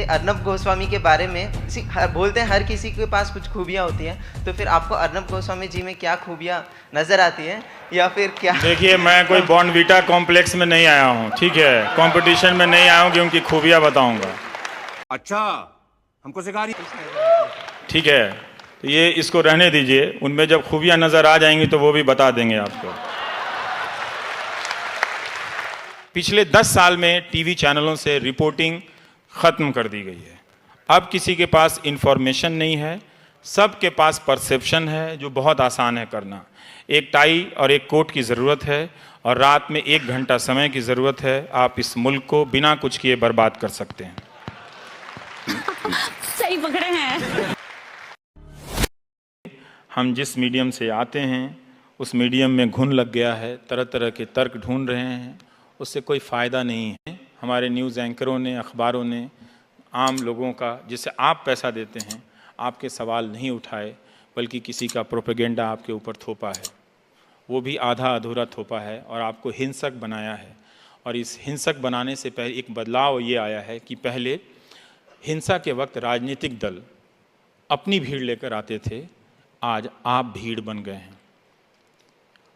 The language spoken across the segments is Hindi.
अर्नब गोस्वामी के बारे में बोलते हैं हर किसी के पास कुछ खूबियाँ होती हैं, तो फिर आपको अर्नब गोस्वामी जी में क्या खूबियाँ नज़र आती हैं या फिर क्या? देखिए, मैं कोई बॉर्नवीटा कॉम्प्लेक्स में नहीं आया हूँ, ठीक है, कंपटीशन में नहीं आया हूँ कि उनकी खूबियाँ बताऊँगा। अच्छा, हमको सिखा रही। ठीक है, तो ये इसको रहने दीजिए, उनमें जब खूबियाँ नज़र आ जाएंगी तो वो भी बता देंगे आपको। पिछले 10 साल में टीवी चैनलों से रिपोर्टिंग ख़त्म कर दी गई है। अब किसी के पास इंफॉर्मेशन नहीं है, सबके पास परसेप्शन है, जो बहुत आसान है करना। एक टाई और एक कोट की ज़रूरत है और रात में 1 घंटा समय की ज़रूरत है। आप इस मुल्क को बिना कुछ किए बर्बाद कर सकते हैं। सही पकड़े हैं। हम जिस मीडियम से आते हैं उस मीडियम में घुन लग गया है, तरह तरह के तर्क ढूंढ रहे हैं, उससे कोई फ़ायदा नहीं है। हमारे न्यूज़ एंकरों ने, अखबारों ने आम लोगों का, जिसे आप पैसा देते हैं, आपके सवाल नहीं उठाए, बल्कि किसी का प्रोपेगेंडा आपके ऊपर थोपा है, वो भी आधा अधूरा थोपा है और आपको हिंसक बनाया है। और इस हिंसक बनाने से पहले एक बदलाव ये आया है कि पहले हिंसा के वक्त राजनीतिक दल अपनी भीड़ लेकर आते थे, आज आप भीड़ बन गए हैं।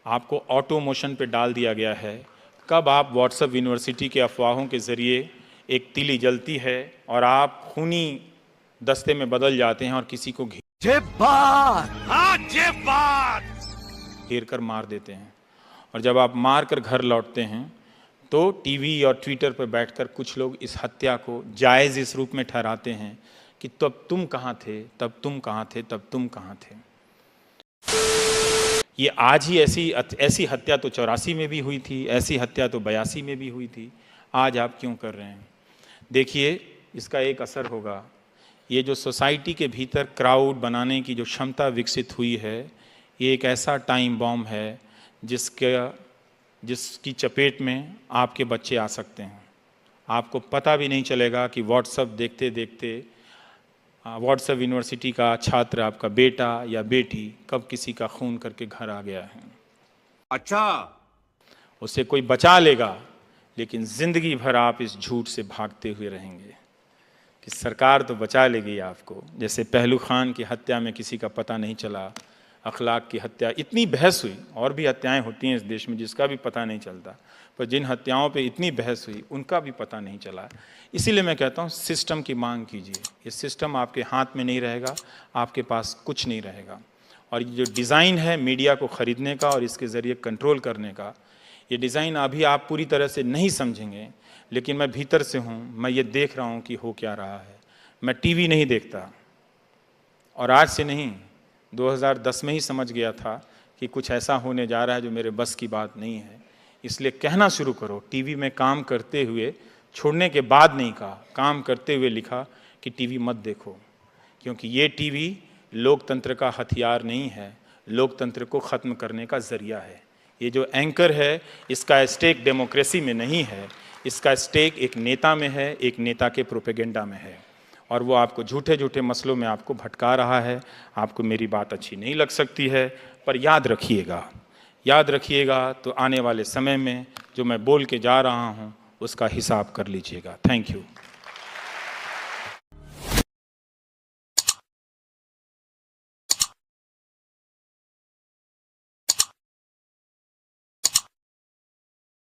आपको ऑटो मोशन पे डाल दिया गया है। कब आप व्हाट्सएप यूनिवर्सिटी के अफवाहों के ज़रिए एक तीली जलती है और आप खूनी दस्ते में बदल जाते हैं और किसी को घेर कर मार देते हैं। और जब आप मार कर घर लौटते हैं तो टीवी और ट्विटर पर बैठकर कुछ लोग इस हत्या को जायज़ इस रूप में ठहराते हैं कि तब तुम कहाँ थे, तब तुम कहाँ थे, तब तुम कहाँ थे। ये आज ही ऐसी हत्या तो 84 में भी हुई थी, ऐसी हत्या तो 82 में भी हुई थी, आज आप क्यों कर रहे हैं? देखिए, इसका एक असर होगा। ये जो सोसाइटी के भीतर क्राउड बनाने की जो क्षमता विकसित हुई है, ये एक ऐसा टाइम बॉम्ब है जिसकी चपेट में आपके बच्चे आ सकते हैं। आपको पता भी नहीं चलेगा कि व्हाट्सएप देखते देखते व्हाट्सएप यूनिवर्सिटी का छात्र, आपका बेटा या बेटी, कब किसी का खून करके घर आ गया है। अच्छा, उसे कोई बचा लेगा, लेकिन ज़िंदगी भर आप इस झूठ से भागते हुए रहेंगे कि सरकार तो बचा लेगी आपको। जैसे पहलू खान की हत्या में किसी का पता नहीं चला, अखलाक की हत्या, इतनी बहस हुई, और भी हत्याएं होती हैं इस देश में जिसका भी पता नहीं चलता, पर जिन हत्याओं पे इतनी बहस हुई उनका भी पता नहीं चला। इसीलिए मैं कहता हूँ सिस्टम की मांग कीजिए। ये सिस्टम आपके हाथ में नहीं रहेगा, आपके पास कुछ नहीं रहेगा। और ये जो डिज़ाइन है मीडिया को ख़रीदने का और इसके ज़रिए कंट्रोल करने का, ये डिज़ाइन अभी आप पूरी तरह से नहीं समझेंगे, लेकिन मैं भीतर से हूँ, मैं ये देख रहा हूँ कि हो क्या रहा है। मैं टीवी नहीं देखता, और आज से नहीं, 2010 में ही समझ गया था कि कुछ ऐसा होने जा रहा है जो मेरे बस की बात नहीं है। इसलिए कहना शुरू करो। टीवी में काम करते हुए, छोड़ने के बाद नहीं कहा, काम करते हुए लिखा कि टीवी मत देखो, क्योंकि ये टीवी लोकतंत्र का हथियार नहीं है, लोकतंत्र को ख़त्म करने का ज़रिया है। ये जो एंकर है, इसका स्टेक डेमोक्रेसी में नहीं है, इसका स्टेक एक नेता में है, एक नेता के प्रोपेगेंडा में है, और वो आपको झूठे झूठे मसलों में आपको भटका रहा है। आपको मेरी बात अच्छी नहीं लग सकती है, पर याद रखिएगा तो आने वाले समय में जो मैं बोल के जा रहा हूँ उसका हिसाब कर लीजिएगा। Thank you.